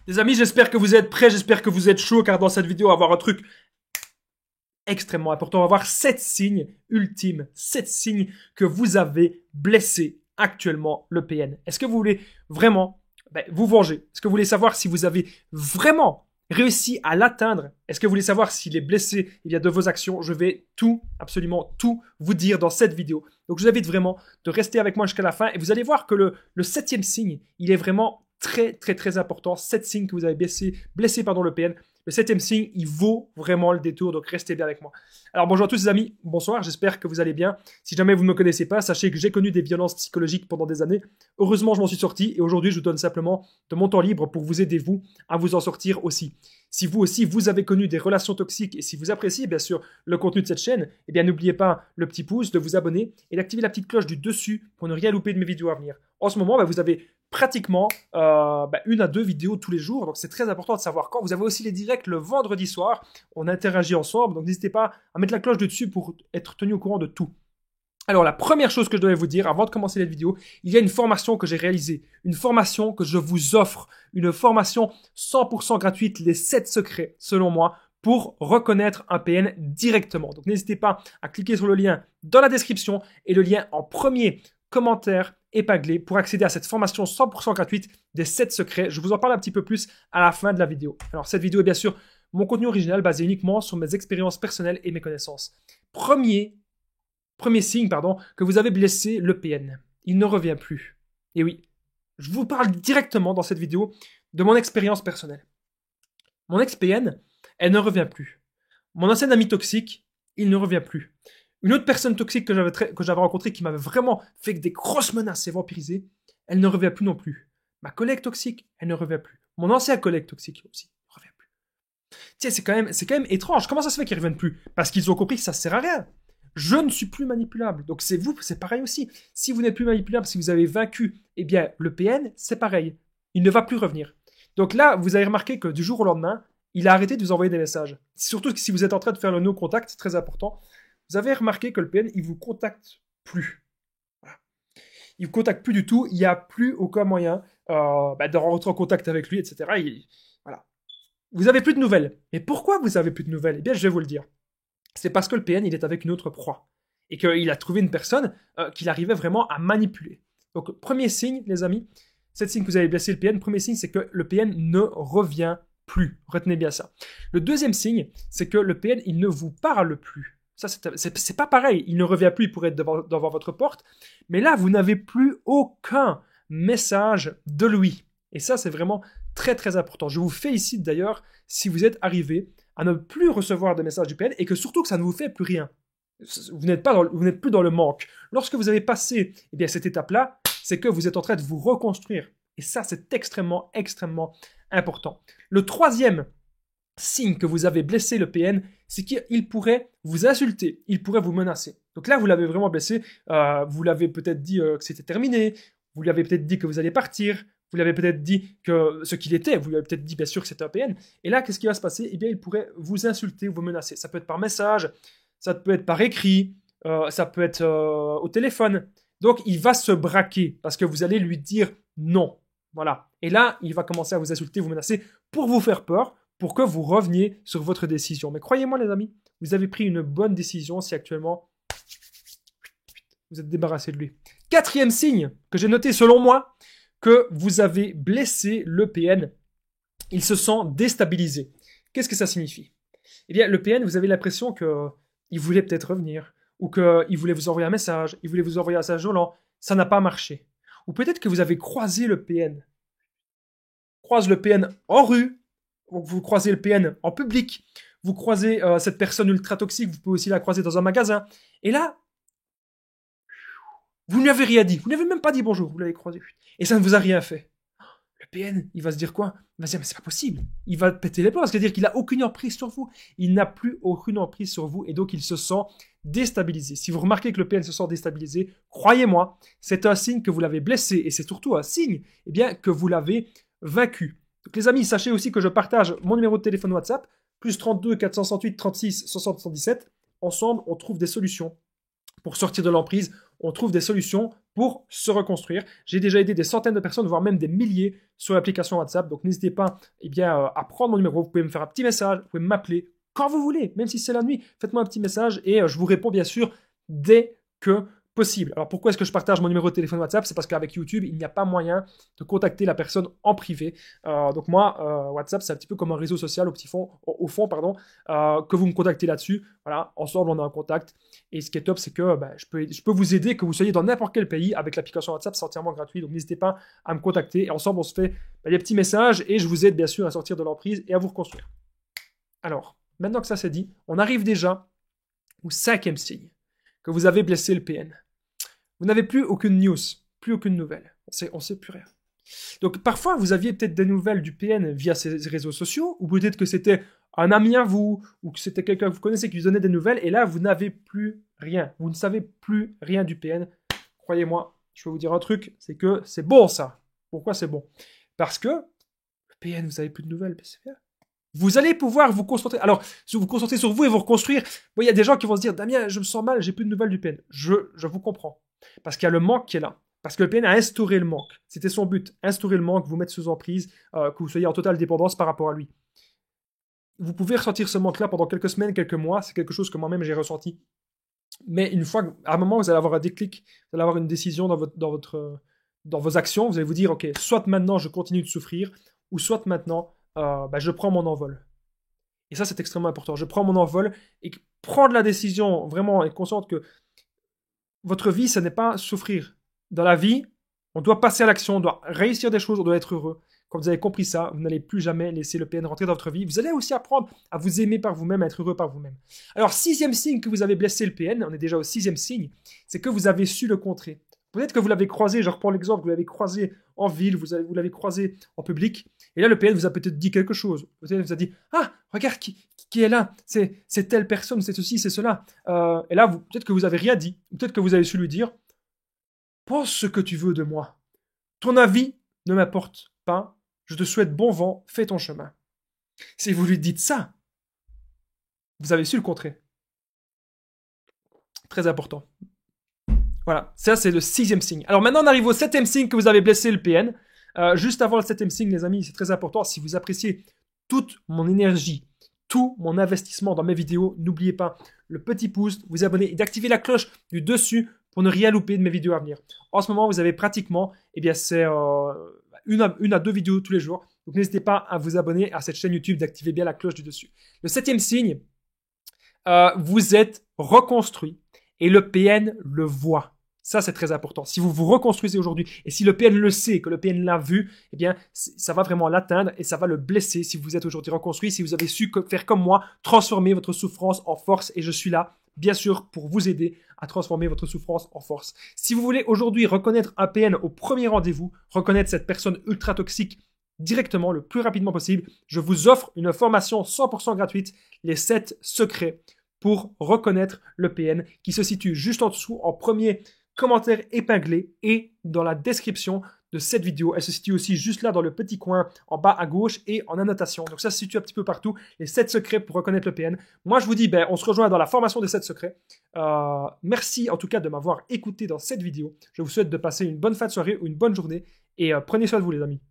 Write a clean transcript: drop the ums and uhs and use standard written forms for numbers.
Les amis, j'espère que vous êtes prêts, j'espère que vous êtes chauds, car dans cette vidéo, on va voir un truc extrêmement important. On va voir 7 signes ultimes, 7 signes que vous avez blessé actuellement le PN. Est-ce que vous voulez vraiment vous venger? Est-ce que vous voulez savoir si vous avez vraiment réussi à l'atteindre? Est-ce que vous voulez savoir s'il est blessé de vos actions? Je vais tout, absolument tout vous dire dans cette vidéo. Donc je vous invite vraiment de rester avec moi jusqu'à la fin et vous allez voir que le 7e signe, il est vraiment très important. 7 signes que vous avez blessé le PN. Le 7e signe, il vaut vraiment le détour, donc restez bien avec moi. Alors bonjour à tous les amis, bonsoir, j'espère que vous allez bien. Si jamais vous ne me connaissez pas, sachez que j'ai connu des violences psychologiques pendant des années. Heureusement, je m'en suis sorti et aujourd'hui, je vous donne simplement de mon temps libre pour vous aider, vous, à vous en sortir aussi. Si vous aussi, vous avez connu des relations toxiques et si vous appréciez bien sûr le contenu de cette chaîne, eh bien n'oubliez pas le petit pouce, de vous abonner et d'activer la petite cloche du dessus pour ne rien louper de mes vidéos à venir. En ce moment, vous avez pratiquement 1 à 2 vidéos tous les jours, donc c'est très important de savoir quand. Vous avez aussi les directs le vendredi soir, on interagit ensemble, donc n'hésitez pas à mettre la cloche dessus pour être tenu au courant de tout. Alors la première chose que je devais vous dire avant de commencer cette vidéo, il y a une formation que j'ai réalisée, une formation que je vous offre, une formation 100% gratuite, les 7 secrets selon moi pour reconnaître un PN directement. Donc n'hésitez pas à cliquer sur le lien dans la description et le lien en premier commentaire épinglé pour accéder à cette formation 100% gratuite des 7 secrets. Je vous en parle un petit peu plus à la fin de la vidéo. Alors cette vidéo est bien sûr mon contenu original basé uniquement sur mes expériences personnelles et mes connaissances. Premier signe, que vous avez blessé le PN. Il ne revient plus. Et oui, je vous parle directement dans cette vidéo de mon expérience personnelle. Mon ex-PN, elle ne revient plus. Mon ancien ami toxique, il ne revient plus. Une autre personne toxique que j'avais rencontrée qui m'avait vraiment fait des grosses menaces et vampirisé, elle ne revient plus non plus. Ma collègue toxique, elle ne revient plus. Mon ancien collègue toxique aussi, ne revient plus. Tiens, c'est quand même étrange. Comment ça se fait qu'ils ne reviennent plus? Parce qu'ils ont compris que ça ne sert à rien. Je ne suis plus manipulable. Donc c'est pareil aussi. Si vous n'êtes plus manipulable, si vous avez vaincu, eh bien le PN, c'est pareil. Il ne va plus revenir. Donc là, vous avez remarqué que du jour au lendemain, il a arrêté de vous envoyer des messages. Surtout que si vous êtes en train de faire le no contact, c'est très important. Vous avez remarqué que le PN, il vous contacte plus. Voilà. Il vous contacte plus du tout. Il n'y a plus aucun moyen de rentrer en contact avec lui, etc. Voilà. Vous n'avez plus de nouvelles. Mais pourquoi vous n'avez plus de nouvelles? Eh bien, je vais vous le dire. C'est parce que le PN, il est avec une autre proie. Et qu'il a trouvé une personne qu'il arrivait vraiment à manipuler. Donc, premier signe, les amis, 7 signes que vous avez blessé le PN. Premier signe, c'est que le PN ne revient plus. Retenez bien ça. Le deuxième signe, c'est que le PN, il ne vous parle plus. Ça, c'est pas pareil. Il ne revient plus, il pourrait être devant votre porte. Mais là, vous n'avez plus aucun message de lui. Et ça, c'est vraiment très important. Je vous félicite d'ailleurs si vous êtes arrivé à ne plus recevoir de messages du PN et que surtout que ça ne vous fait plus rien. Vous n'êtes plus dans le manque. Lorsque vous avez passé cette étape-là, c'est que vous êtes en train de vous reconstruire. Et ça, c'est extrêmement important. Le troisième signe que vous avez blessé le PN, c'est qu'il pourrait vous insulter, il pourrait vous menacer. Donc là, vous l'avez vraiment blessé, vous l'avez peut-être dit que c'était terminé, vous lui avez peut-être dit que vous allez partir, vous lui avez peut-être dit que ce qu'il était, vous lui avez peut-être dit bien sûr que c'était un PN. Et là, qu'est-ce qui va se passer? Eh bien, il pourrait vous insulter, vous menacer. Ça peut être par message, ça peut être par écrit, ça peut être au téléphone. Donc, il va se braquer parce que vous allez lui dire non. Voilà. Et là, il va commencer à vous insulter, vous menacer pour vous faire peur, pour que vous reveniez sur votre décision. Mais croyez-moi les amis, vous avez pris une bonne décision si actuellement vous êtes débarrassé de lui. Quatrième signe que j'ai noté selon moi, que vous avez blessé le PN, il se sent déstabilisé. Qu'est-ce que ça signifie? Eh bien, le PN, vous avez l'impression qu'il voulait peut-être revenir, ou qu'il voulait vous envoyer un message, il voulait vous envoyer un message volant, ça n'a pas marché. Ou peut-être que vous avez croisé le PN. Croise le PN en rue, vous croisez le PN en public, vous croisez cette personne ultra toxique, vous pouvez aussi la croiser dans un magasin. Et là, vous ne lui avez rien dit, vous n'avez même pas dit bonjour, vous l'avez croisé. Et ça ne vous a rien fait. Le PN, il va se dire quoi? Il va se dire, mais c'est pas possible. Il va péter les plombs, c'est-à-dire qu'il n'a aucune emprise sur vous. Il n'a plus aucune emprise sur vous et donc il se sent déstabilisé. Si vous remarquez que le PN se sent déstabilisé, croyez-moi, c'est un signe que vous l'avez blessé et c'est surtout un signe que vous l'avez vaincu. Donc les amis, sachez aussi que je partage mon numéro de téléphone WhatsApp, plus 32 468 36 77. Ensemble, on trouve des solutions pour sortir de l'emprise. On trouve des solutions pour se reconstruire. J'ai déjà aidé des centaines de personnes, voire même des milliers sur l'application WhatsApp. Donc n'hésitez pas à prendre mon numéro. Vous pouvez me faire un petit message, vous pouvez m'appeler quand vous voulez, même si c'est la nuit. Faites-moi un petit message et je vous réponds bien sûr dès que possible. Alors pourquoi est-ce que je partage mon numéro de téléphone WhatsApp? C'est parce qu'avec YouTube, il n'y a pas moyen de contacter la personne en privé. Donc moi, WhatsApp, c'est un petit peu comme un réseau social au fond, que vous me contactez là-dessus. Voilà, ensemble, on est en contact. Et ce qui est top, c'est que je peux vous aider, que vous soyez dans n'importe quel pays avec l'application WhatsApp, c'est entièrement gratuit. Donc n'hésitez pas à me contacter. Et ensemble, on se fait des petits messages et je vous aide bien sûr à sortir de l'emprise et à vous reconstruire. Alors, maintenant que ça c'est dit, on arrive déjà au 5e signe que vous avez blessé le PN. Vous n'avez plus aucune news, plus aucune nouvelle. On sait plus rien. Donc parfois, vous aviez peut-être des nouvelles du PN via ces réseaux sociaux, ou peut-être que c'était un ami à vous, ou que c'était quelqu'un que vous connaissez qui vous donnait des nouvelles, et là, vous n'avez plus rien. Vous ne savez plus rien du PN. Croyez-moi, je vais vous dire un truc, c'est que c'est bon ça. Pourquoi c'est bon? Parce que le PN, vous n'avez plus de nouvelles, c'est bien. Vous allez pouvoir vous concentrer. Alors, si vous vous concentrez sur vous et vous reconstruire, il y a des gens qui vont se dire, Damien, je me sens mal, j'ai plus de nouvelles du PN. Je vous comprends. Parce qu'il y a le manque qui est là. Parce que le PN a instauré le manque. C'était son but. Instaurer le manque, vous mettre sous emprise, que vous soyez en totale dépendance par rapport à lui. Vous pouvez ressentir ce manque-là pendant quelques semaines, quelques mois. C'est quelque chose que moi-même j'ai ressenti. Mais une fois, à un moment, vous allez avoir un déclic, vous allez avoir une décision dans vos actions. Vous allez vous dire, ok, soit maintenant je continue de souffrir, ou soit maintenant je prends mon envol. Et ça, c'est extrêmement important. Je prends mon envol et prendre la décision vraiment être consciente que votre vie, ce n'est pas souffrir. Dans la vie, on doit passer à l'action, on doit réussir des choses, on doit être heureux. Quand vous avez compris ça, vous n'allez plus jamais laisser le PN rentrer dans votre vie. Vous allez aussi apprendre à vous aimer par vous-même, à être heureux par vous-même. Alors, 6e signe que vous avez blessé le PN, on est déjà au 6e signe, c'est que vous avez su le contrer. Peut-être que vous l'avez croisé, je reprends l'exemple, vous l'avez croisé en ville, vous l'avez croisé en public, et là le PN vous a peut-être dit quelque chose. Peut-être vous a dit, ah, regarde qui est là, c'est telle personne, c'est ceci, c'est cela. Et là, peut-être que vous avez rien dit, peut-être que vous avez su lui dire, pense ce que tu veux de moi. Ton avis ne m'importe pas, je te souhaite bon vent, fais ton chemin. Si vous lui dites ça, vous avez su le contrer. Très important. Voilà, ça c'est le 6e signe. Alors maintenant on arrive au 7e signe que vous avez blessé le PN. Juste avant le 7e signe, les amis, c'est très important. Si vous appréciez toute mon énergie, tout mon investissement dans mes vidéos, n'oubliez pas le petit pouce, vous abonner et d'activer la cloche du dessus pour ne rien louper de mes vidéos à venir. En ce moment, vous avez pratiquement, c'est une à deux vidéos tous les jours. Donc n'hésitez pas à vous abonner à cette chaîne YouTube, d'activer bien la cloche du dessus. Le 7e signe, vous êtes reconstruit et le PN le voit. Ça, c'est très important. Si vous vous reconstruisez aujourd'hui et si le PN le sait, que le PN l'a vu, eh bien, ça va vraiment l'atteindre et ça va le blesser si vous êtes aujourd'hui reconstruit, si vous avez su faire comme moi, transformer votre souffrance en force. Et je suis là, bien sûr, pour vous aider à transformer votre souffrance en force. Si vous voulez aujourd'hui reconnaître un PN au premier rendez-vous, reconnaître cette personne ultra toxique directement, le plus rapidement possible, je vous offre une formation 100% gratuite, les 7 secrets pour reconnaître le PN, qui se situe juste en dessous, en premier commentaire épinglé et dans la description de cette vidéo. Elle se situe aussi juste là dans le petit coin en bas à gauche et en annotation. Donc ça se situe un petit peu partout. Les 7 secrets pour reconnaître le PN. Moi je vous dis, on se rejoint dans la formation des 7 secrets. Merci en tout cas de m'avoir écouté dans cette vidéo. Je vous souhaite de passer une bonne fin de soirée ou une bonne journée et prenez soin de vous les amis.